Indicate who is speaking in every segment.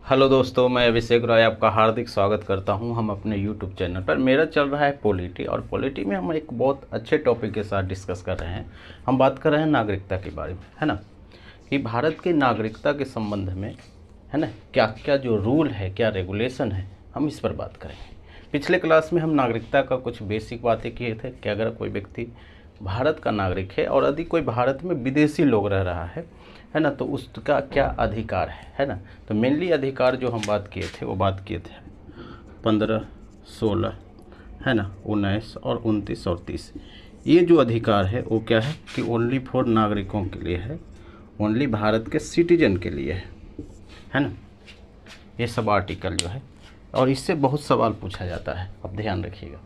Speaker 1: Hello दोस्तों, मैं अभिषेक रॉय आपका हार्दिक स्वागत करता हूं हम अपने यूट्यूब चैनल पर। मेरा चल रहा है पॉलिटी, और पॉलिटी में हम एक बहुत अच्छे टॉपिक के साथ डिस्कस कर रहे हैं। हम बात कर रहे हैं नागरिकता के बारे में, है ना, कि भारत की नागरिकता के संबंध में, है ना, क्या क्या जो रूल है, क्या रेगुलेशन है, हम इस पर बात करेंगे। पिछले क्लास में हम नागरिकता का कुछ बेसिक बातें किए थे कि अगर कोई व्यक्ति भारत का नागरिक है और यदि कोई भारत में विदेशी लोग रह रहा है ना, तो उसका क्या अधिकार है ना। तो मेनली अधिकार जो हम बात किए थे वो बात किए थे 15, 16, है ना, 19 और 29 और 30। ये जो अधिकार है वो क्या है कि ओनली फॉर नागरिकों के लिए है, ओनली भारत के सिटीजन के लिए है ना। ये सब आर्टिकल जो है, और इससे बहुत सवाल पूछा जाता है, अब ध्यान रखिएगा,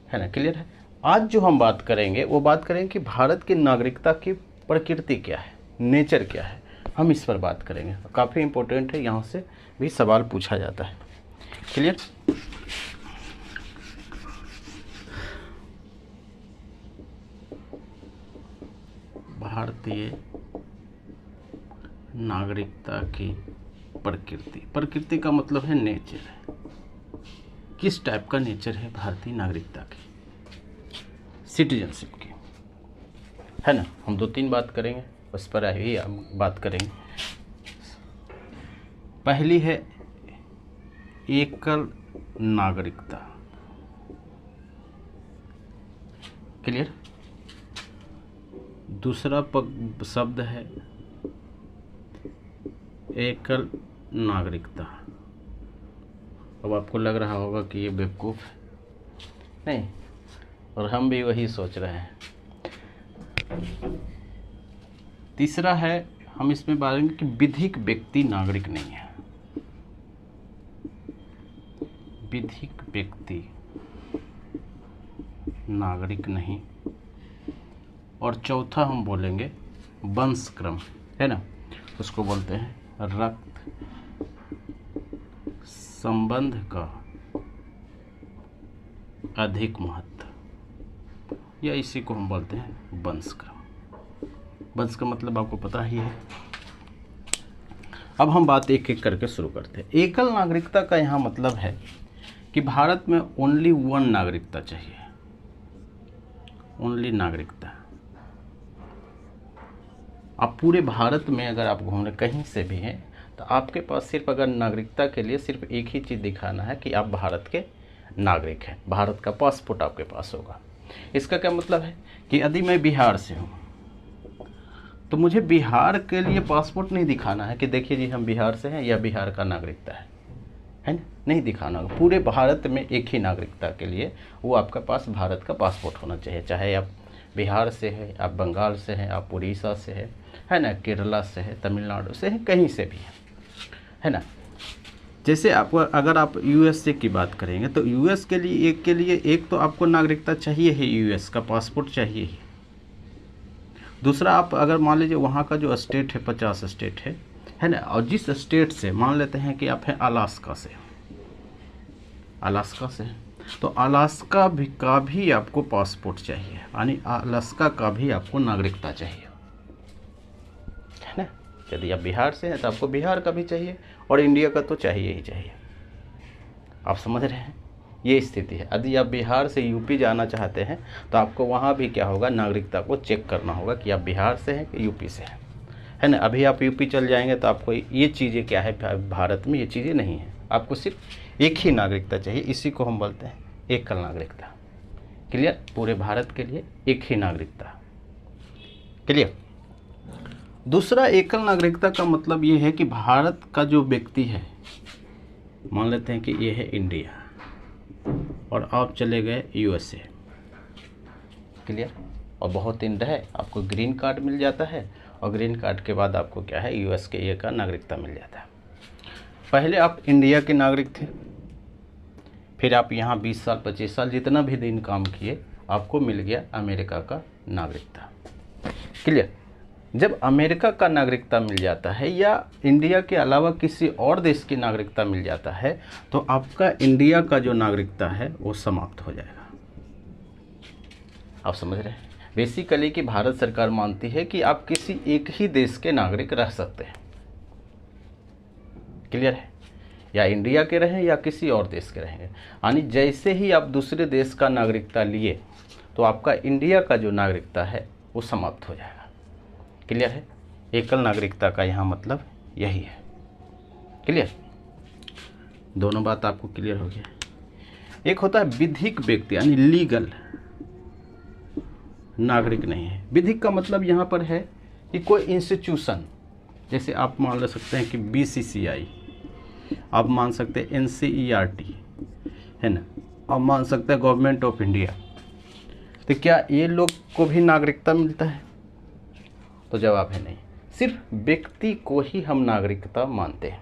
Speaker 1: है ना, क्लियर है। आज जो हम बात करेंगे वो बात करेंगे कि भारत की नागरिकता की प्रकृति क्या है, नेचर क्या है, हम इस पर बात करेंगे। काफ़ी इम्पोर्टेंट है, यहाँ से भी सवाल पूछा जाता है, क्लियर। भारतीय नागरिकता की प्रकृति, प्रकृति का मतलब है नेचर। किस टाइप का नेचर है भारतीय नागरिकता की, सिटीजनशिप की, है ना। हम 2-3 बात करेंगे, उस पर ही हम बात करेंगे। पहली है एकल नागरिकता, क्लियर। दूसरा शब्द है एकल नागरिकता। अब आपको लग रहा होगा कि ये बेवकूफ़ है, नहीं, और हम भी वही सोच रहे हैं। तीसरा है, हम इसमें बात करेंगे कि विधिक व्यक्ति नागरिक नहीं है, विधिक व्यक्ति नागरिक नहीं। और चौथा हम बोलेंगे वंशक्रम, है ना, उसको बोलते हैं रक्त संबंध का अधिक महत्व, या इसी को हम बोलते हैं वंशक्रम। वंश का मतलब आपको पता ही है। अब हम बात एक एक करके शुरू करते हैं। एकल नागरिकता का यहाँ मतलब है कि भारत में ओनली वन नागरिकता चाहिए, ओनली नागरिकता। आप पूरे भारत में अगर आप घूम रहे कहीं से भी हैं तो आपके पास सिर्फ अगर नागरिकता के लिए सिर्फ एक ही चीज़ दिखाना है कि आप भारत के नागरिक हैं, भारत का पासपोर्ट आपके पास होगा। इसका क्या मतलब है कि यदि मैं बिहार से हूँ तो मुझे बिहार के लिए पासपोर्ट नहीं दिखाना है कि देखिए जी हम बिहार से हैं या बिहार का नागरिकता है ना, नहीं दिखाना होगा। पूरे भारत में एक ही नागरिकता के लिए वो आपका पास भारत का पासपोर्ट होना चाहिए, चाहे आप बिहार से है, आप बंगाल से हैं, आप उड़ीसा से है ना, केरला से है, तमिलनाडु से है, कहीं से भी है ना। जैसे आपको अगर आप यूएसए की बात करेंगे तो यूएस के लिए एक तो आपको नागरिकता चाहिए ही, यूएस का पासपोर्ट चाहिए ही। दूसरा, आप अगर मान लीजिए वहाँ का जो स्टेट है 50 स्टेट है ना, और जिस स्टेट से मान लेते हैं कि आप हैं अलास्का से, अलास्का से, तो अलास्का का भी आपको पासपोर्ट चाहिए, यानी अलास्का का भी आपको नागरिकता चाहिए, है ना। यदि आप बिहार से हैं तो आपको बिहार का भी चाहिए, और इंडिया का तो चाहिए ही चाहिए। आप समझ रहे हैं, ये स्थिति है। यदि आप बिहार से यूपी जाना चाहते हैं तो आपको वहाँ भी क्या होगा, नागरिकता को चेक करना होगा कि आप बिहार से हैं कि यूपी से हैं, है ना। अभी आप यूपी चल जाएंगे तो आपको ये चीज़ें क्या है, भारत में ये चीज़ें नहीं हैं, आपको सिर्फ एक ही नागरिकता चाहिए। इसी को हम बोलते हैं एकल नागरिकता, क्लियर। पूरे भारत के लिए एक ही नागरिकता, क्लियर। दूसरा, एकल नागरिकता का मतलब ये है कि भारत का जो व्यक्ति है, मान लेते हैं कि ये है इंडिया और आप चले गए यूएसए, क्लियर, और बहुत दिन रहे, आपको ग्रीन कार्ड मिल जाता है, और ग्रीन कार्ड के बाद आपको क्या है, यूएस के ये का नागरिकता मिल जाता है। पहले आप इंडिया के नागरिक थे, फिर आप यहाँ 20 साल 25 साल जितना भी दिन काम किए, आपको मिल गया अमेरिका का नागरिकता, क्लियर। जब अमेरिका का नागरिकता मिल जाता है या इंडिया के अलावा किसी और देश की नागरिकता मिल जाता है तो आपका इंडिया का जो नागरिकता है वो समाप्त हो जाएगा। आप समझ रहे हैं, बेसिकली कि भारत सरकार मानती है कि आप किसी एक ही देश के नागरिक रह सकते हैं, क्लियर है। या इंडिया के रहें या किसी और देश के रहेंगे। यानी जैसे ही आप दूसरे देश का नागरिकता लिए तो आपका इंडिया का जो नागरिकता है वो समाप्त हो जाएगा। क्लियर है? एकल नागरिकता का यहाँ मतलब यही है। क्लियर? दोनों बात आपको क्लियर हो गया। एक होता है विधिक व्यक्ति, यानी लीगल नागरिक नहीं है। विधिक का मतलब यहाँ पर है कि कोई इंस्टीट्यूशन, जैसे आप मान ले सकते हैं कि BCCI, आप मान सकते हैं NCERT, है ना, आप मान सकते हैं गवर्नमेंट ऑफ इंडिया। तो क्या ये लोग को भी नागरिकता मिलता है? तो जवाब है नहीं। सिर्फ व्यक्ति को ही हम नागरिकता मानते हैं,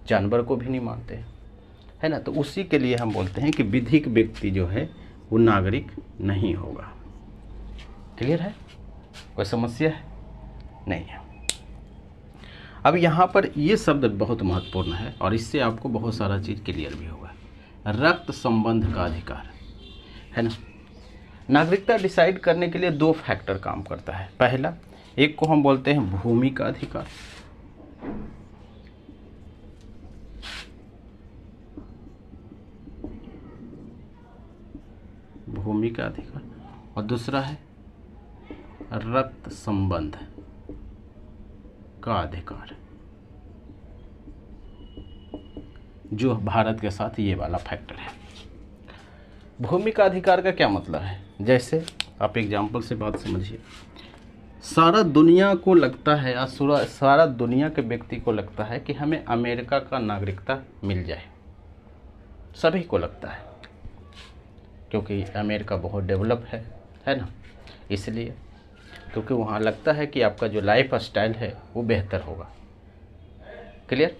Speaker 1: जानवर को भी नहीं मानते हैं, है ना। तो उसी के लिए हम बोलते हैं कि विधिक व्यक्ति जो है वो नागरिक नहीं होगा। क्लियर है? कोई समस्या है? नहीं है। अब यहाँ पर ये शब्द बहुत महत्वपूर्ण है और इससे आपको बहुत सारा चीज़ क्लियर भी होगा। रक्त संबंध का अधिकार, है ना। नागरिकता डिसाइड करने के लिए 2 फैक्टर काम करता है। पहला, एक को हम बोलते हैं भूमि का अधिकार, भूमि का अधिकार, और दूसरा है रक्त संबंध का अधिकार, जो भारत के साथ ये वाला फैक्टर है। भूमि का अधिकार का क्या मतलब है? जैसे आप एग्जाम्पल से बात समझिए। सारा दुनिया को लगता है या सारा दुनिया के व्यक्ति को लगता है कि हमें अमेरिका का नागरिकता मिल जाए। सभी को लगता है, क्योंकि अमेरिका बहुत डेवलप है ना, इसलिए, क्योंकि वहाँ लगता है कि आपका जो लाइफ स्टाइल है वो बेहतर होगा। क्लियर?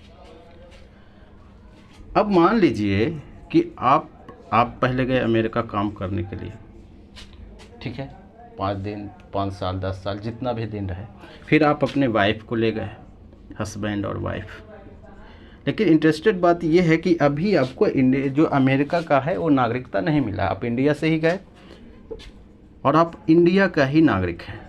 Speaker 1: अब मान लीजिए कि आप पहले गए अमेरिका काम करने के लिए, ठीक है, 5 दिन, 5 साल, 10 साल, जितना भी दिन रहे। फिर आप अपने वाइफ को ले गए, हस्बैंड और वाइफ। लेकिन इंटरेस्टेड बात यह है कि अभी आपको इंडिया जो अमेरिका का है वो नागरिकता नहीं मिला। आप इंडिया से ही गए और आप इंडिया का ही नागरिक हैं,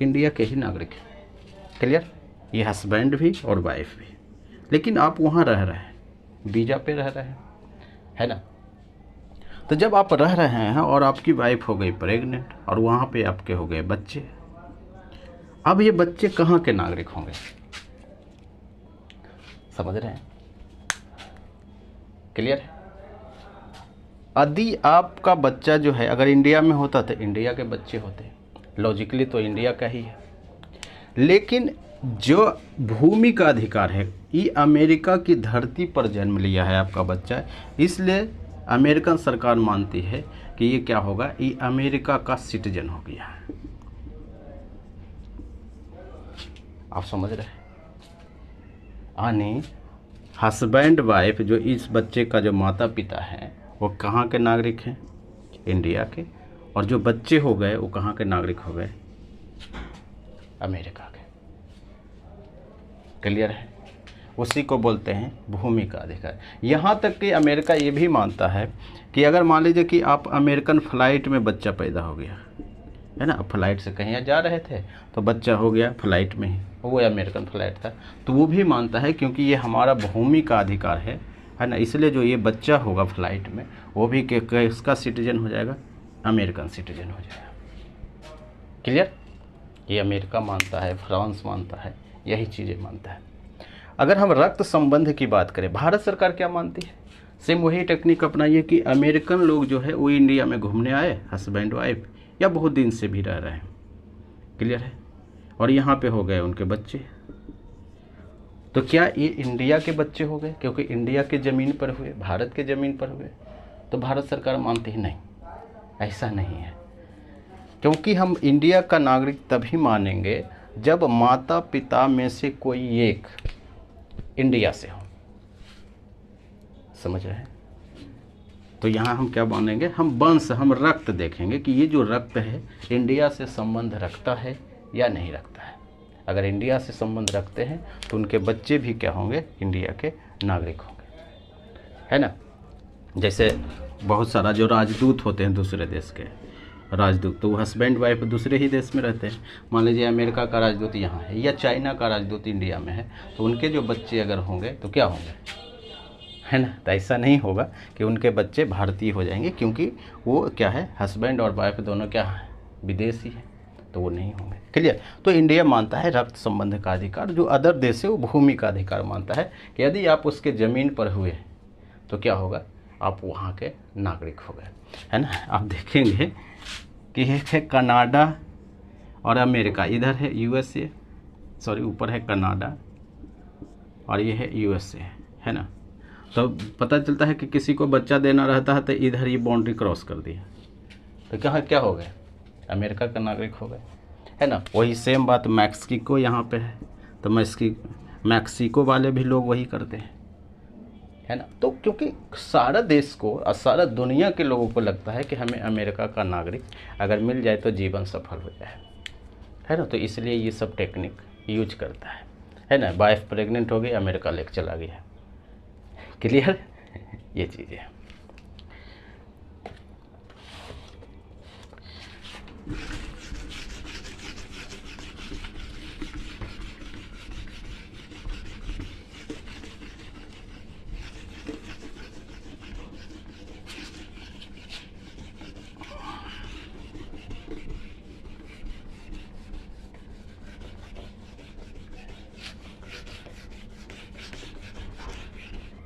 Speaker 1: इंडिया के ही नागरिक हैं। क्लियर? ये हस्बैंड भी और वाइफ भी। लेकिन आप वहाँ रह रहे हैं, वीज़ा पे रह रहे हैं, है ना। तो जब आप रह रहे हैं और आपकी वाइफ हो गई प्रेग्नेंट और वहाँ पे आपके हो गए बच्चे, अब ये बच्चे कहाँ के नागरिक होंगे? समझ रहे हैं? क्लियर है? यदि आपका बच्चा जो है अगर इंडिया में होता तो इंडिया के बच्चे होते, लॉजिकली तो इंडिया का ही है। लेकिन जो भूमि का अधिकार है, ये अमेरिका की धरती पर जन्म लिया है आपका बच्चा, इसलिए अमेरिकन सरकार मानती है कि ये क्या होगा, ये अमेरिका का सिटीजन हो गया है। आप समझ रहे हैं? यानी हस्बैंड वाइफ जो इस बच्चे का जो माता पिता हैं वो कहाँ के नागरिक हैं? इंडिया के। और जो बच्चे हो गए वो कहाँ के नागरिक हो गए? अमेरिका के। क्लियर है? उसी को बोलते हैं भूमि का अधिकार। यहाँ तक कि अमेरिका ये भी मानता है कि अगर मान लीजिए कि आप अमेरिकन फ़्लाइट में बच्चा पैदा हो गया, है ना, फ्लाइट से कहीं जा रहे थे तो बच्चा हो गया फ्लाइट में ही, वो अमेरिकन फ़्लाइट था, तो वो भी मानता है क्योंकि ये हमारा भूमि का अधिकार है ना, इसलिए जो ये बच्चा होगा फ्लाइट में वो भी किसका सिटीजन हो जाएगा? अमेरिकन सिटीजन हो जाएगा। क्लियर? ये अमेरिका मानता है, फ्रांस मानता है, यही चीज़ें मानता है। अगर हम रक्त संबंध की बात करें, भारत सरकार क्या मानती है? सेम वही टेक्निक अपनाइए कि अमेरिकन लोग जो है वो इंडिया में घूमने आए, हस्बैंड वाइफ, या बहुत दिन से भी रह रहे हैं। क्लियर है? और यहाँ पे हो गए उनके बच्चे, तो क्या ये इंडिया के बच्चे हो गए क्योंकि इंडिया के ज़मीन पर हुए, भारत के ज़मीन पर हुए? तो भारत सरकार मानती ही नहीं, ऐसा नहीं है। क्योंकि हम इंडिया का नागरिक तभी मानेंगे जब माता पिता में से कोई एक इंडिया से हो। समझ रहे हैं? तो यहाँ हम क्या मानेंगे? हम वंश, हम रक्त देखेंगे कि ये जो रक्त है इंडिया से संबंध रखता है या नहीं रखता है। अगर इंडिया से संबंध रखते हैं तो उनके बच्चे भी क्या होंगे? इंडिया के नागरिक होंगे, है ना। जैसे बहुत सारा जो राजदूत होते हैं दूसरे देश के, राजदूत, तो वो हस्बैंड वाइफ दूसरे ही देश में रहते हैं। मान लीजिए अमेरिका का राजदूत यहाँ है या चाइना का राजदूत इंडिया में है, तो उनके जो बच्चे अगर होंगे तो क्या होंगे, है ना। तो ऐसा नहीं होगा कि उनके बच्चे भारतीय हो जाएंगे, क्योंकि वो क्या है, हस्बैंड और वाइफ दोनों क्या है, विदेशी है, तो वो नहीं होंगे। क्लियर। तो इंडिया मानता है रक्त संबंध का अधिकार, जो अदर देश है वो भूमि का अधिकार मानता है कि यदि आप उसके ज़मीन पर हुए तो क्या होगा, आप वहाँ के नागरिक हो गए, है ना। आप देखेंगे कि एक है कनाडा और अमेरिका, इधर है यूएसए, सॉरी ऊपर है कनाडा और ये है यूएसए, है ना। तो पता चलता है कि किसी को बच्चा देना रहता है तो इधर ये बाउंड्री क्रॉस कर दिया, तो क्या हो गए, अमेरिका का नागरिक हो गए, है ना। वही सेम बात मैक्सिको यहाँ पे है, तो मैक्सिको वाले भी लोग वही करते हैं, है ना। तो क्योंकि सारा देश को और सारा दुनिया के लोगों को लगता है कि हमें अमेरिका का नागरिक अगर मिल जाए तो जीवन सफल हो जाए, है ना। तो इसलिए ये सब टेक्निक यूज करता है ना। वाइफ प्रेग्नेंट हो गई, अमेरिका लेके चला गया। क्लियर। ये चीज़ें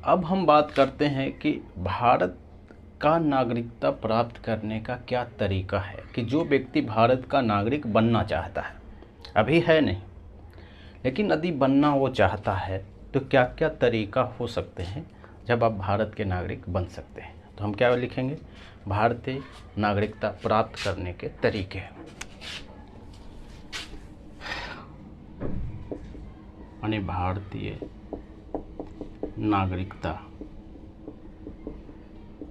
Speaker 1: अब हम बात करते हैं कि भारत का नागरिकता प्राप्त करने का क्या तरीका है, कि जो व्यक्ति भारत का नागरिक बनना चाहता है, अभी है नहीं, लेकिन यदि बनना वो चाहता है तो क्या क्या तरीका हो सकते हैं जब आप भारत के नागरिक बन सकते हैं। तो हम क्या लिखेंगे, भारतीय नागरिकता प्राप्त करने के तरीके। यानी भारतीय नागरिकता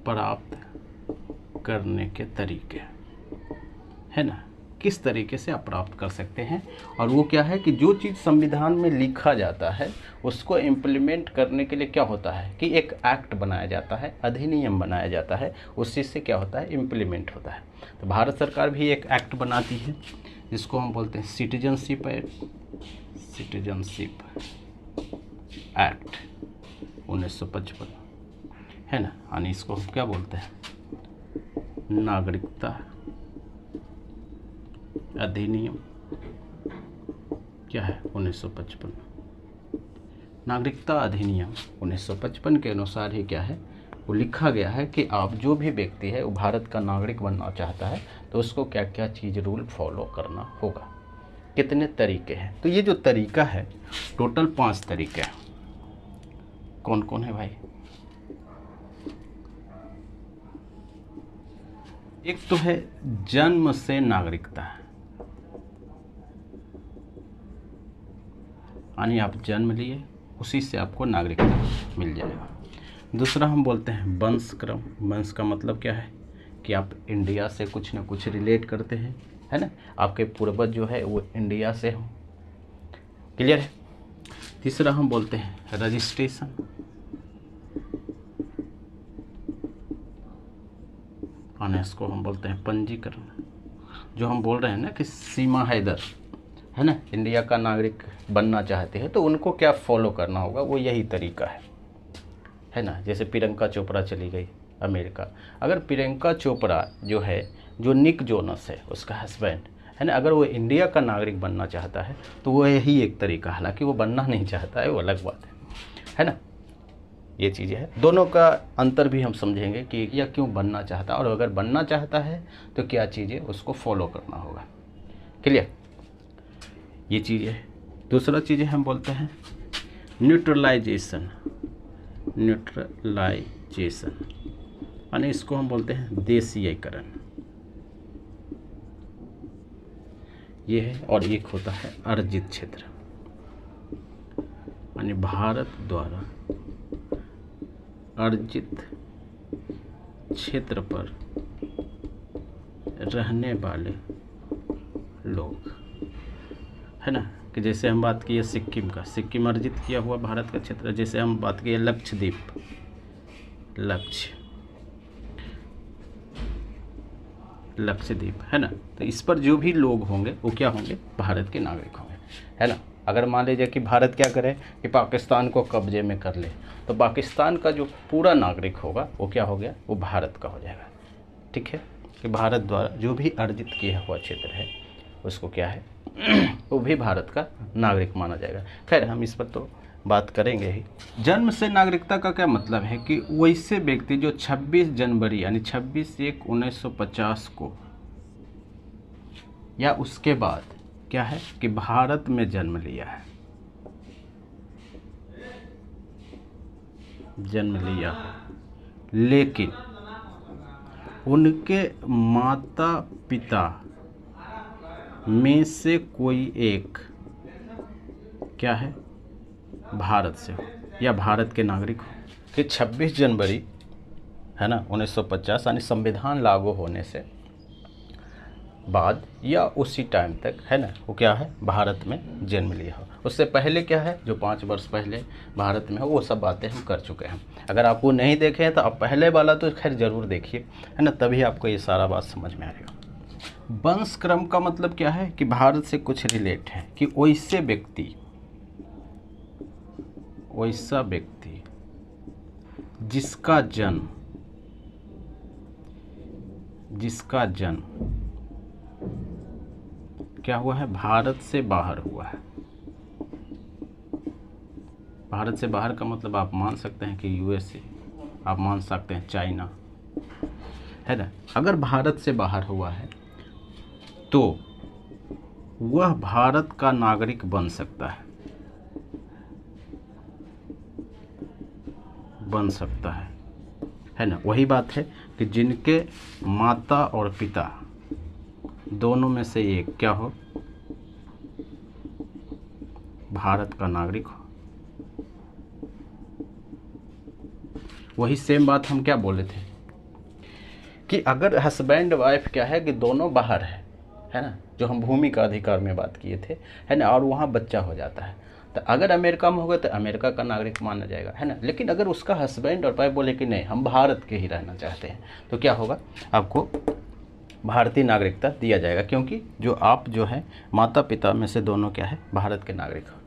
Speaker 1: प्राप्त करने के तरीके, है ना। किस तरीके से आप प्राप्त कर सकते हैं, और वो क्या है कि जो चीज़ संविधान में लिखा जाता है उसको इम्प्लीमेंट करने के लिए क्या होता है कि एक एक्ट बनाया जाता है, अधिनियम बनाया जाता है, उस चीज़ से क्या होता है, इम्प्लीमेंट होता है। तो भारत सरकार भी एक एक्ट बनाती है जिसको हम बोलते हैं सिटीजनशिप एक्ट 1955, है ना। यानी इसको हम क्या बोलते हैं, नागरिकता अधिनियम क्या है 1955। नागरिकता अधिनियम 1955 के अनुसार ही क्या है, वो लिखा गया है कि आप जो भी व्यक्ति है वो भारत का नागरिक बनना चाहता है तो उसको क्या क्या चीज़ रूल फॉलो करना होगा, कितने तरीके हैं। तो ये जो तरीका है टोटल 5 तरीके हैं। कौन कौन है भाई, एक तो है जन्म से नागरिकता, यानी आप जन्म लिए उसी से आपको नागरिकता मिल जाएगा। दूसरा हम बोलते हैं वंशक्रम। वंश का मतलब क्या है कि आप इंडिया से कुछ ना कुछ रिलेट करते हैं, है ना, आपके पूर्वज जो है वो इंडिया से हो। क्लियर है। तीसरा हम बोलते हैं रजिस्ट्रेशन, और इसको हम बोलते हैं पंजीकरण। जो हम बोल रहे हैं ना कि सीमा हैदर, है ना, इंडिया का नागरिक बनना चाहते हैं तो उनको क्या फॉलो करना होगा, वो यही तरीका है ना। जैसे प्रियंका चोपड़ा चली गई अमेरिका, अगर प्रियंका चोपड़ा जो है, जो निक जोनस है उसका हस्बैंड, है ना, अगर वो इंडिया का नागरिक बनना चाहता है तो वो यही एक तरीका, हालांकि वो बनना नहीं चाहता है, वो अलग बात है ना। ये चीज़ें है, दोनों का अंतर भी हम समझेंगे कि यह क्यों बनना चाहता है, और अगर बनना चाहता है तो क्या चीज़ें उसको फॉलो करना होगा। क्लियर। ये चीज़ें है। दूसरा चीज़ें हम बोलते हैं न्यूट्रलाइजेशन, यानी इसको हम बोलते हैं देशीयकरण, ये है। और एक होता है अर्जित क्षेत्र, यानी भारत द्वारा अर्जित क्षेत्र पर रहने वाले लोग, है ना। कि जैसे हम बात किए सिक्किम का, सिक्किम अर्जित किया हुआ भारत का क्षेत्र। जैसे हम बात किए लक्षद्वीप, लक्षद्वीप, है ना। तो इस पर जो भी लोग होंगे वो क्या होंगे, भारत के नागरिक होंगे, है ना। अगर मान लीजिए कि भारत क्या करे कि पाकिस्तान को कब्जे में कर ले, तो पाकिस्तान का जो पूरा नागरिक होगा वो क्या हो गया, वो भारत का हो जाएगा। ठीक है, कि भारत द्वारा जो भी अर्जित किया हुआ क्षेत्र है उसको क्या है वो भी भारत का नागरिक माना जाएगा। खैर हम इस पर तो बात करेंगे ही। जन्म से नागरिकता का क्या मतलब है कि वैसे व्यक्ति जो 26 जनवरी यानी 26/1/1950 को या उसके बाद क्या है कि भारत में जन्म लिया है, जन्म लिया, लेकिन उनके माता पिता में से कोई एक क्या है, भारत से हो या भारत के नागरिक हो। कि 26 जनवरी है ना 1950 यानी संविधान लागू होने से बाद या उसी टाइम तक, है ना, वो क्या है, भारत में जन्म लिया हो। उससे पहले क्या है, जो 5 वर्ष पहले भारत में हो, वो सब बातें हम कर चुके हैं। अगर आप वो नहीं देखे हैं तो आप पहले वाला तो खैर ज़रूर देखिए, है ना, तभी आपको ये सारा बात समझ में आएगा। वंश क्रम का मतलब क्या है कि भारत से कुछ रिलेट है, कि वैसा व्यक्ति जिसका जन्म क्या हुआ है, भारत से बाहर हुआ है। भारत से बाहर का मतलब आप मान सकते हैं कि यूएसए, आप मान सकते हैं चाइना, है ना। अगर भारत से बाहर हुआ है तो वह भारत का नागरिक बन सकता है ना। वही बात है कि जिनके माता और पिता दोनों में से एक क्या हो, भारत का नागरिक हो। वही सेम बात हम क्या बोले थे कि अगर हस्बैंड वाइफ क्या है कि दोनों बाहर है ना, जो हम भूमि का अधिकार में बात किए थे, है ना, और वहाँ बच्चा हो जाता है, तो अगर अमेरिका में होगा तो अमेरिका का नागरिक माना जाएगा, है ना। लेकिन अगर उसका हस्बैंड और वाइफ बोले कि नहीं हम भारत के ही रहना चाहते हैं, तो क्या होगा, आपको भारतीय नागरिकता दिया जाएगा, क्योंकि जो है माता पिता में से दोनों क्या है, भारत के नागरिक हो।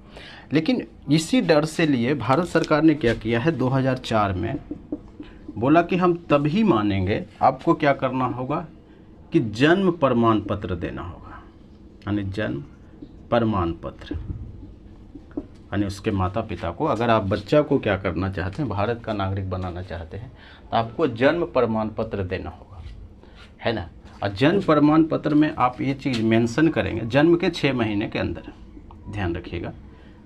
Speaker 1: लेकिन इसी डर से लिए भारत सरकार ने क्या किया है, 2004 में बोला कि हम तभी मानेंगे, आपको क्या करना होगा कि जन्म प्रमाण पत्र देना होगा, यानी जन्म प्रमाण पत्र, यानी उसके माता पिता को, अगर आप बच्चा को क्या करना चाहते हैं, भारत का नागरिक बनाना चाहते हैं, तो आपको जन्म प्रमाण पत्र देना होगा, है ना। और जन्म प्रमाण पत्र में आप ये चीज़ मेंशन करेंगे, जन्म के 6 महीने के अंदर, ध्यान रखिएगा,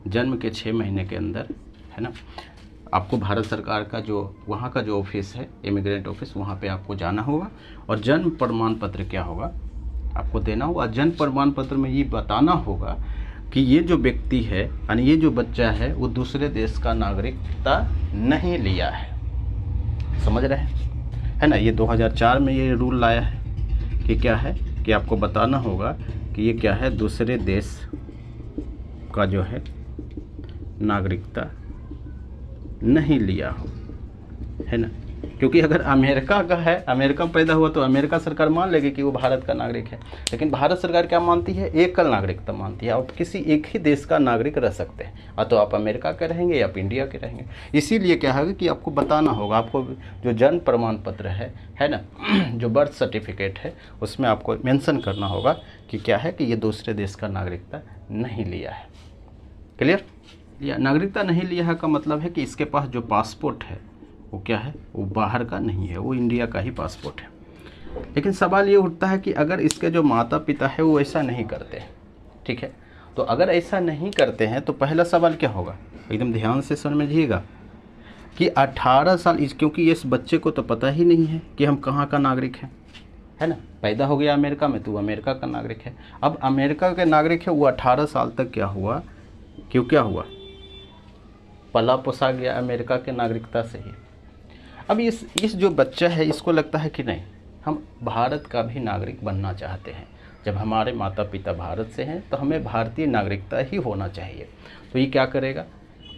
Speaker 1: जन्म के 6 महीने के अंदर, है ना, आपको भारत सरकार का जो वहाँ का जो ऑफिस है, इमिग्रेंट ऑफिस, वहाँ पे आपको जाना होगा और जन्म प्रमाण पत्र क्या होगा, आपको देना होगा। जन्म प्रमाण पत्र में ये बताना होगा कि ये जो व्यक्ति है, यानी ये जो बच्चा है, वो दूसरे देश का नागरिकता नहीं लिया है। समझ रहे हैं, है ना। ये 2004 में ये रूल लाया है कि क्या है कि आपको बताना होगा कि ये क्या है, दूसरे देश का जो है नागरिकता नहीं लिया हो, है ना। क्योंकि अगर अमेरिका का है, अमेरिका में पैदा हुआ, तो अमेरिका सरकार मान लेगी कि वो भारत का नागरिक है। लेकिन भारत सरकार क्या मानती है, एकल नागरिकता मानती है। आप किसी एक ही देश का नागरिक रह सकते हैं, या तो आप अमेरिका के रहेंगे या आप इंडिया के रहेंगे। इसीलिए क्या है कि आपको बताना होगा, आपको जो जन्म प्रमाण पत्र है ना, जो बर्थ सर्टिफिकेट है, उसमें आपको मेंशन करना होगा कि क्या है कि ये दूसरे देश का नागरिकता नहीं लिया है। क्लियर। या नागरिकता नहीं लिया है का मतलब है कि इसके पास जो पासपोर्ट है वो क्या है, वो बाहर का नहीं है, वो इंडिया का ही पासपोर्ट है। लेकिन सवाल ये उठता है कि अगर इसके जो माता पिता है वो ऐसा नहीं करते, ठीक है, तो अगर ऐसा नहीं करते हैं तो पहला सवाल क्या होगा, एकदम ध्यान से समझिएगा कि 18 साल, क्योंकि इस बच्चे को तो पता ही नहीं है कि हम कहाँ का नागरिक हैं, है ना। पैदा हो गया अमेरिका में तो वो अमेरिका का नागरिक है। अब अमेरिका के नागरिक है, वो 18 साल तक क्या हुआ, क्या हुआ, पला पोसा गया अमेरिका के नागरिकता से ही। अब इस जो बच्चा है, इसको लगता है कि नहीं, हम भारत का भी नागरिक बनना चाहते हैं। जब हमारे माता पिता भारत से हैं तो हमें भारतीय नागरिकता ही होना चाहिए। तो ये क्या करेगा,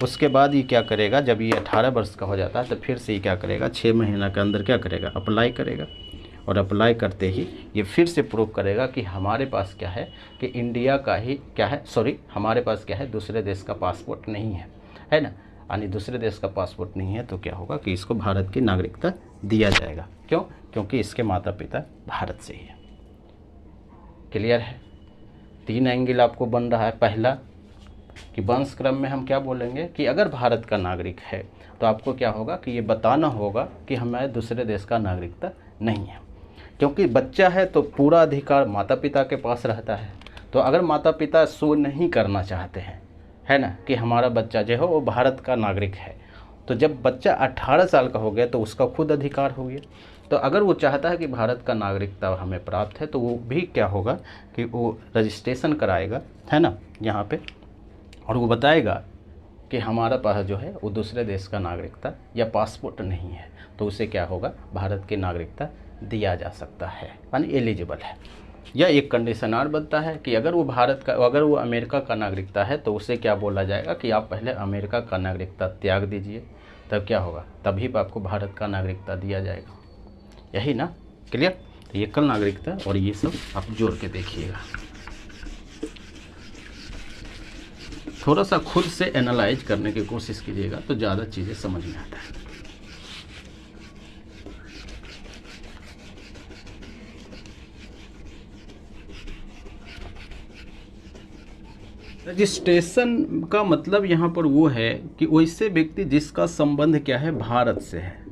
Speaker 1: उसके बाद ये क्या करेगा, जब ये 18 वर्ष का हो जाता है तो फिर से ये क्या करेगा, 6 महीना के अंदर क्या करेगा, अप्लाई करेगा। और अप्लाई करते ही ये फिर से प्रूव करेगा कि हमारे पास क्या है कि इंडिया का ही क्या है, सॉरी हमारे पास क्या है, दूसरे देश का पासपोर्ट नहीं है ना, यानी दूसरे देश का पासपोर्ट नहीं है तो क्या होगा कि इसको भारत की नागरिकता दिया जाएगा। क्यों? क्योंकि इसके माता पिता भारत से ही है। क्लियर है? 3 एंगल आपको बन रहा है। पहला कि वंश क्रम में हम क्या बोलेंगे कि अगर भारत का नागरिक है तो आपको क्या होगा कि ये बताना होगा कि हमारे दूसरे देश का नागरिकता नहीं है, क्योंकि बच्चा है तो पूरा अधिकार माता पिता के पास रहता है। तो अगर माता पिता शो नहीं करना चाहते हैं, है ना, कि हमारा बच्चा जो है वो भारत का नागरिक है, तो जब बच्चा 18 साल का हो गया तो उसका खुद अधिकार हो गया। तो अगर वो चाहता है कि भारत का नागरिकता हमें प्राप्त है तो वो भी क्या होगा कि वो रजिस्ट्रेशन कराएगा, है ना, यहाँ पे, और वो बताएगा कि हमारा पास जो है वो दूसरे देश का नागरिकता या पासपोर्ट नहीं है, तो उसे क्या होगा, भारत की नागरिकता दिया जा सकता है, यानी एलिजिबल है। या एक कंडीशन और बनता है कि अगर वो अगर वो अमेरिका का नागरिकता है तो उसे क्या बोला जाएगा कि आप पहले अमेरिका का नागरिकता त्याग दीजिए, तब क्या होगा, तभी आपको भारत का नागरिकता दिया जाएगा। यही ना? क्लियर? तो ये कल नागरिकता और ये सब आप जोड़ के देखिएगा, थोड़ा सा खुद से एनालाइज करने की कोशिश कीजिएगा तो ज़्यादा चीज़ें समझ में आता है। रजिस्ट्रेशन का मतलब यहाँ पर वो है कि वैसे व्यक्ति जिसका संबंध क्या है, भारत से है।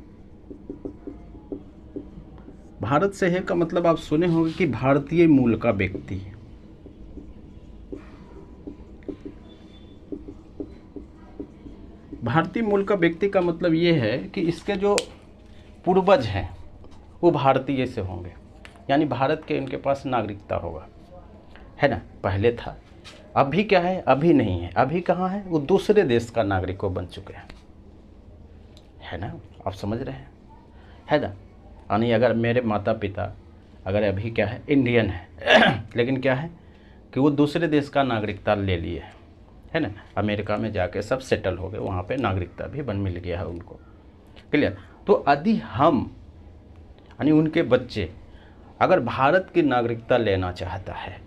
Speaker 1: भारत से है का मतलब आप सुने होंगे कि भारतीय मूल का व्यक्ति। भारतीय मूल का व्यक्ति का मतलब ये है कि इसके जो पूर्वज हैं वो भारतीय से होंगे, यानी भारत के इनके पास नागरिकता होगा, है ना। पहले था, अभी क्या है, अभी नहीं है। अभी कहाँ है, वो दूसरे देश का नागरिक बन चुके हैं, है ना। आप समझ रहे हैं, है ना। यानी अगर मेरे माता पिता अगर अभी क्या है, इंडियन है लेकिन क्या है कि वो दूसरे देश का नागरिकता ले लिए, है ना, अमेरिका में जाके सब सेटल हो गए, वहाँ पे नागरिकता भी मिल गया है उनको। क्लियर? तो यदि हम यानी उनके बच्चे अगर भारत की नागरिकता लेना चाहता है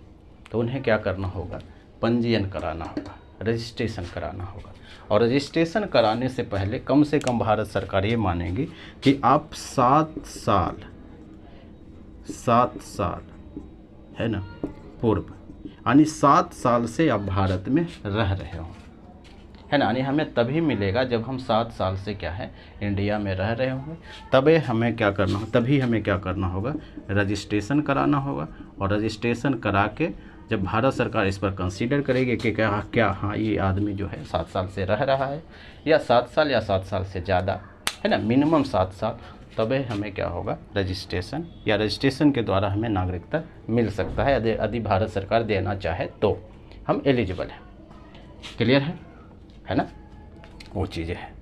Speaker 1: तो उन्हें क्या करना होगा, पंजीयन कराना होगा, रजिस्ट्रेशन कराना होगा। और रजिस्ट्रेशन कराने से पहले कम से कम भारत सरकार ये मानेगी कि आप 7 साल है ना पूर्व, यानी 7 साल से आप भारत में रह रहे हो, है ना। यानी हमें तभी मिलेगा जब हम 7 साल से क्या है, इंडिया में रह रहे होंगे, तभी हमें क्या करना होगा, रजिस्ट्रेशन कराना होगा। और रजिस्ट्रेशन करा के जब भारत सरकार इस पर कंसीडर करेगी कि क्या हाँ ये आदमी जो है 7 साल से रह रहा है, या 7 साल या 7 साल से ज़्यादा, है ना, मिनिमम 7 साल, तभी हमें क्या होगा, रजिस्ट्रेशन, या रजिस्ट्रेशन के द्वारा हमें नागरिकता मिल सकता है। यदि भारत सरकार देना चाहे तो हम एलिजिबल हैं। क्लियर है ना, वो चीज़ें हैं।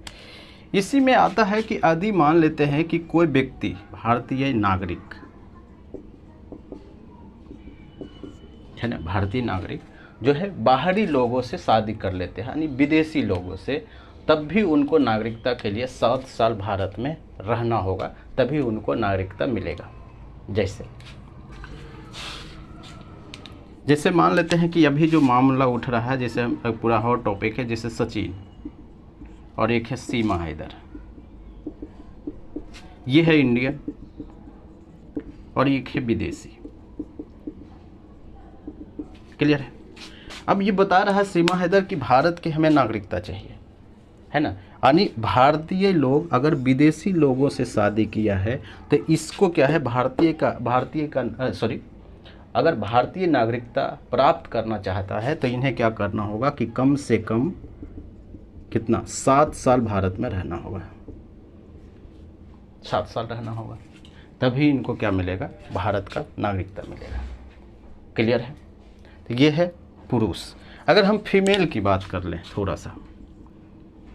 Speaker 1: इसी में आता है कि यदि मान लेते हैं कि कोई व्यक्ति भारतीय नागरिक, है ना, भारतीय नागरिक जो है बाहरी लोगों से शादी कर लेते हैं, यानी विदेशी लोगों से, तब भी उनको नागरिकता के लिए 7 साल भारत में रहना होगा, तभी उनको नागरिकता मिलेगा। जैसे मान लेते हैं कि अभी जो मामला उठ रहा है, जैसे पूरा हॉट टॉपिक है, जैसे सचिन और एक है सीमा हैदर, ये है इंडियन और एक है विदेशी। क्लियर है? अब ये बता रहा है सीमा हैदर कि भारत की हमें नागरिकता चाहिए, है ना। यानी भारतीय लोग अगर विदेशी लोगों से शादी किया है तो इसको क्या है, अगर भारतीय नागरिकता प्राप्त करना चाहता है तो इन्हें क्या करना होगा कि कम से कम कितना, 7 साल भारत में रहना होगा, 7 साल रहना होगा, तभी इनको क्या मिलेगा, भारत का नागरिकता मिलेगा। क्लियर है? तो ये है पुरुष। अगर हम फीमेल की बात कर लें थोड़ा सा,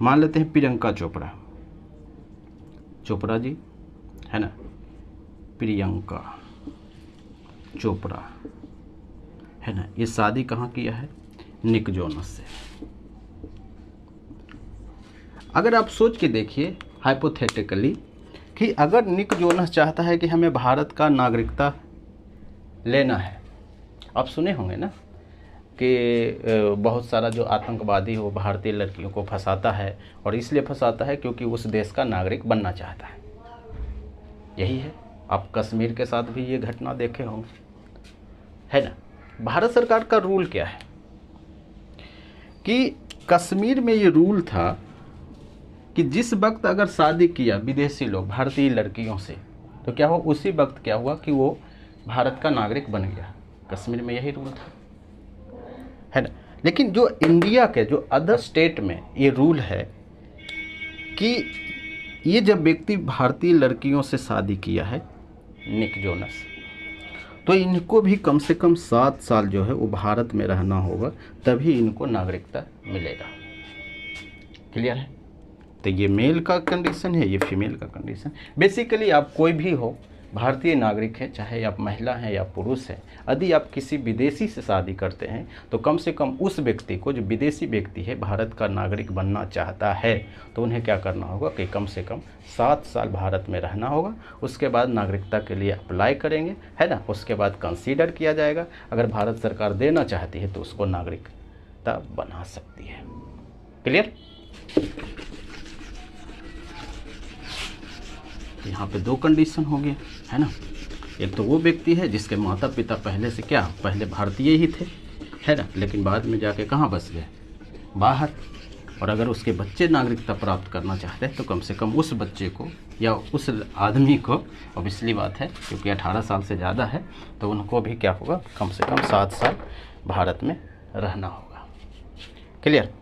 Speaker 1: मान लेते हैं प्रियंका चोपड़ा जी, है ना, प्रियंका चोपड़ा, है ना, ये शादी कहाँ किया है, निक जोनस से। अगर आप सोच के देखिए हाइपोथेटिकली कि अगर निक जोनस चाहता है कि हमें भारत का नागरिकता लेना है, आप सुने होंगे ना कि बहुत सारा जो आतंकवादी हो भारतीय लड़कियों को फंसाता है, और इसलिए फंसाता है क्योंकि उस देश का नागरिक बनना चाहता है। यही है। आप कश्मीर के साथ भी ये घटना देखे होंगे, है ना। भारत सरकार का रूल क्या है कि कश्मीर में ये रूल था कि जिस वक्त अगर शादी किया विदेशी लोग भारतीय लड़कियों से, तो क्या हुआ, उसी वक्त क्या हुआ कि वो भारत का नागरिक बन गया। कश्मीर में यही रूल था, है ना। लेकिन जो इंडिया के जो अदर स्टेट में ये रूल है कि ये जब व्यक्ति भारतीय लड़कियों से शादी किया है, निक जोनस, तो इनको भी कम से कम 7 साल जो है वो भारत में रहना होगा, तभी इनको नागरिकता मिलेगा। क्लियर है। तो ये मेल का कंडीशन है, ये फीमेल का कंडीशन। बेसिकली आप कोई भी हो, भारतीय नागरिक है, चाहे आप महिला हैं या पुरुष हैं, यदि आप किसी विदेशी से शादी करते हैं तो कम से कम उस व्यक्ति को, जो विदेशी व्यक्ति है भारत का नागरिक बनना चाहता है, तो उन्हें क्या करना होगा कि कम से कम 7 साल भारत में रहना होगा। उसके बाद नागरिकता के लिए अप्लाई करेंगे, है ना। उसके बाद कंसीडर किया जाएगा। अगर भारत सरकार देना चाहती है तो उसको नागरिकता बना सकती है। क्लियर। यहाँ पे 2 कंडीशन हो गया, है ना। एक तो वो व्यक्ति है जिसके माता पिता पहले से क्या, पहले भारतीय ही थे, है ना, लेकिन बाद में जाके कहाँ बस गए, बाहर। और अगर उसके बच्चे नागरिकता प्राप्त करना चाहते हैं तो कम से कम उस बच्चे को या उस आदमी को, ऑब्वियसली बात है क्योंकि 18 साल से ज़्यादा है, तो उनको भी क्या होगा, कम से कम 7 साल भारत में रहना होगा। क्लियर।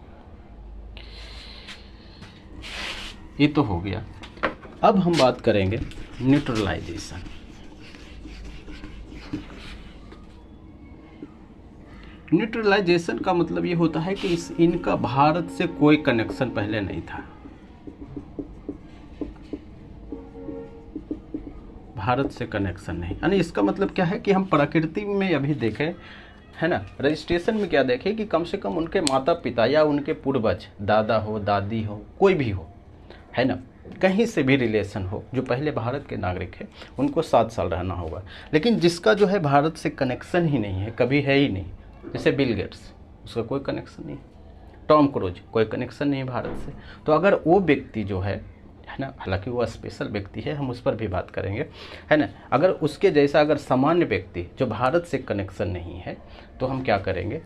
Speaker 1: ये तो हो गया। अब हम बात करेंगे न्यूट्रलाइजेशन। न्यूट्रलाइजेशन का मतलब ये होता है कि इनका भारत से कोई कनेक्शन पहले नहीं था। भारत से कनेक्शन नहीं, यानी इसका मतलब क्या है कि हम प्रकृति में अभी देखें, है ना, रजिस्ट्रेशन में क्या देखें कि कम से कम उनके माता पिता या उनके पूर्वज, दादा हो, दादी हो, कोई भी हो, है ना, कहीं से भी रिलेशन हो, जो पहले भारत के नागरिक है, उनको 7 साल रहना होगा। लेकिन जिसका जो है भारत से कनेक्शन ही नहीं है, कभी है ही नहीं, जैसे बिल गेट्स, उसका कोई कनेक्शन नहीं, टॉम क्रूज, कोई कनेक्शन नहीं भारत से, तो अगर वो व्यक्ति जो है ना, हालांकि वो स्पेशल व्यक्ति है, हम उस पर भी बात करेंगे, है ना, अगर उसके जैसा अगर सामान्य व्यक्ति जो भारत से कनेक्शन नहीं है, तो हम क्या करेंगे,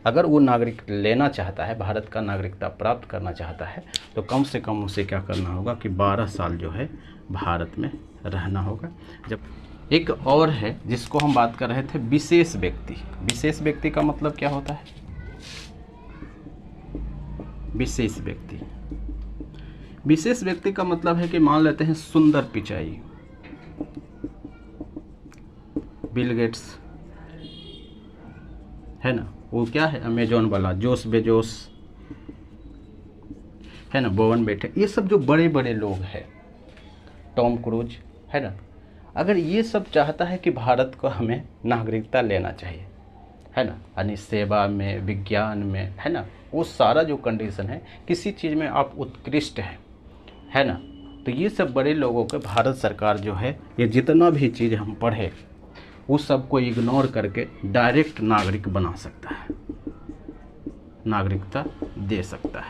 Speaker 1: अगर वो नागरिक लेना चाहता है, भारत का नागरिकता प्राप्त करना चाहता है, तो कम से कम उसे क्या करना होगा कि 12 साल जो है भारत में रहना होगा। जब एक और है जिसको हम बात कर रहे थे, विशेष व्यक्ति। विशेष व्यक्ति का मतलब क्या होता है, विशेष व्यक्ति। विशेष व्यक्ति का मतलब है कि मान लेते हैं सुंदर पिचाई, बिल गेट्स, है ना, वो क्या है, अमेजोन वाला, जोस बेजोस, है ना, बोवन बेटे, ये सब जो बड़े बड़े लोग हैं, टॉम क्रूज, है ना, अगर ये सब चाहता है कि भारत को हमें नागरिकता लेना चाहिए, है ना, यानी सेवा में, विज्ञान में, है ना, वो सारा जो कंडीशन है, किसी चीज़ में आप उत्कृष्ट हैं, है ना, तो ये सब बड़े लोगों के भारत सरकार जो है, ये जितना भी चीज़ हम पढ़े उस सब को इग्नोर करके डायरेक्ट नागरिक बना सकता है, नागरिकता दे सकता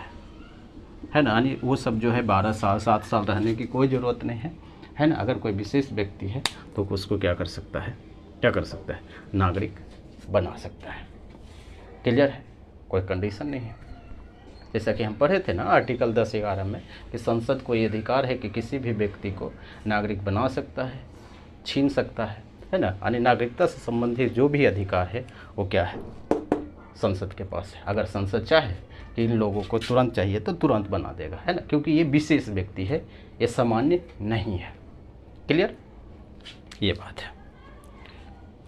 Speaker 1: है ना। यानी वो सब जो है 12 साल 7 साल रहने की कोई ज़रूरत नहीं है ना। अगर कोई विशेष व्यक्ति है तो उसको क्या कर सकता है, नागरिक बना सकता है। क्लियर है, कोई कंडीशन नहीं है। जैसा कि हम पढ़े थे ना आर्टिकल 10(11) में कि संसद को ये अधिकार है कि किसी भी व्यक्ति को नागरिक बना सकता है, छीन सकता है ना। यानी नागरिकता से संबंधित जो भी अधिकार है वो क्या है, संसद के पास है। अगर संसद चाहे कि इन लोगों को तुरंत चाहिए तो तुरंत बना देगा, है ना, क्योंकि ये विशेष व्यक्ति है, ये सामान्य नहीं है। क्लियर, ये बात है।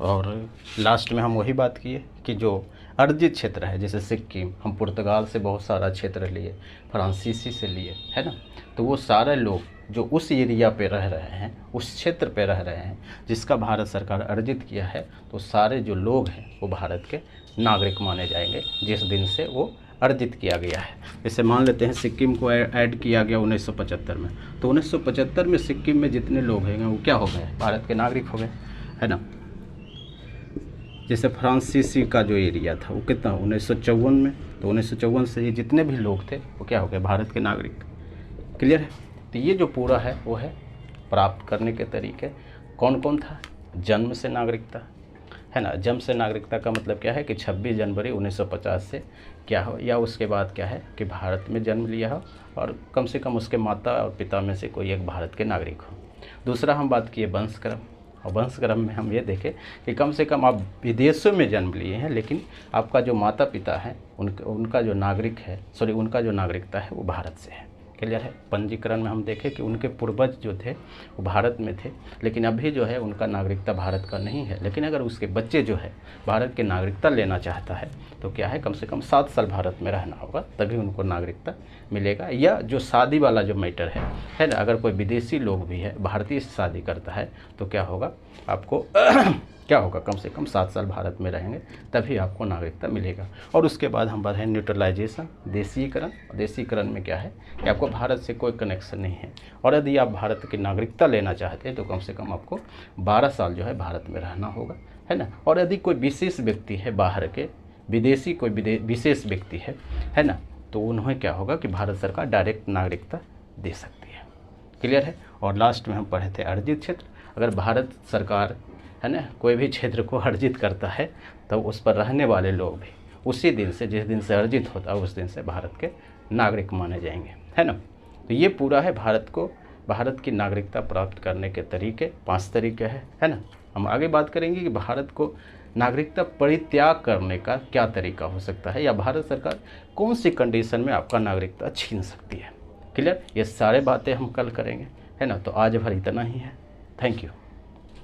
Speaker 1: और लास्ट में हम वही बात किए कि जो अर्जित क्षेत्र है, जैसे सिक्किम, हम पुर्तगाल से बहुत सारा क्षेत्र लिए, फ्रांसीसी से लिए, है ना, तो वो सारे लोग जो उस एरिया पे रह रहे हैं, उस क्षेत्र पे रह रहे हैं जिसका भारत सरकार अर्जित किया है, तो सारे जो लोग हैं वो भारत के नागरिक माने जाएंगे जिस दिन से वो अर्जित किया गया है। जैसे मान लेते हैं सिक्किम को ऐड किया गया 1975 में, तो 1975 में सिक्किम में जितने लोग हैं वो क्या हो गए, भारत के नागरिक हो गए, है ना। जैसे फ्रांसीसी का जो एरिया था वो कितना 1954 में, तो 1954 से ये जितने भी लोग थे वो क्या हो गए, भारत के नागरिक। क्लियर है। तो ये जो पूरा है वो है प्राप्त करने के तरीके। कौन कौन था, जन्म से नागरिकता, है ना। जन्म से नागरिकता का मतलब क्या है कि 26 जनवरी 1950 से क्या हो, या उसके बाद क्या है कि भारत में जन्म लिया हो और कम से कम उसके माता और पिता में से कोई एक भारत के नागरिक हो। दूसरा हम बात किए वंशक्रम, और वंशक्रम में हम ये देखें कि कम से कम आप विदेशों में जन्म लिए हैं लेकिन आपका जो माता पिता है उनका जो नागरिक है, उनका जो नागरिकता है वो भारत से है। क्लियर है। पंजीकरण में हम देखें कि उनके पूर्वज जो थे वो भारत में थे, लेकिन अभी जो है उनका नागरिकता भारत का नहीं है। लेकिन अगर उसके बच्चे जो है भारत की नागरिकता लेना चाहता है तो क्या है, कम से कम 7 साल भारत में रहना होगा, तभी उनको नागरिकता मिलेगा। या जो शादी वाला जो मैटर है ना, अगर कोई विदेशी लोग भी है भारतीय से शादी करता है तो क्या होगा, आपको क्या होगा, कम से कम 7 साल भारत में रहेंगे तभी आपको नागरिकता मिलेगा। और उसके बाद हम बढ़ें न्यूट्रलाइजेशन, देशीकरण। देशीकरण में क्या है कि आपको भारत से कोई कनेक्शन नहीं है, और यदि आप भारत की नागरिकता लेना चाहते हैं तो कम से कम आपको 12 साल जो है भारत में रहना होगा, है ना। और यदि कोई विशेष व्यक्ति है बाहर के, विदेशी कोई विशेष व्यक्ति है ना, तो उन्हें क्या होगा कि भारत सरकार डायरेक्ट नागरिकता दे सकती है। क्लियर है। और लास्ट में हम पढ़े थे अर्जित क्षेत्र। अगर भारत सरकार है ना कोई भी क्षेत्र को अर्जित करता है तो उस पर रहने वाले लोग भी उसी दिन से, जिस दिन से अर्जित होता है उस दिन से भारत के नागरिक माने जाएंगे, है ना। तो ये पूरा है भारत की नागरिकता प्राप्त करने के तरीके, 5 तरीके है ना। हम आगे बात करेंगे कि भारत को नागरिकता परित्याग करने का क्या तरीका हो सकता है, या भारत सरकार कौन सी कंडीशन में आपका नागरिकता छीन सकती है। क्लियर। ये सारे बातें हम कल करेंगे, है ना। तो आज भर इतना ही है। Thank you.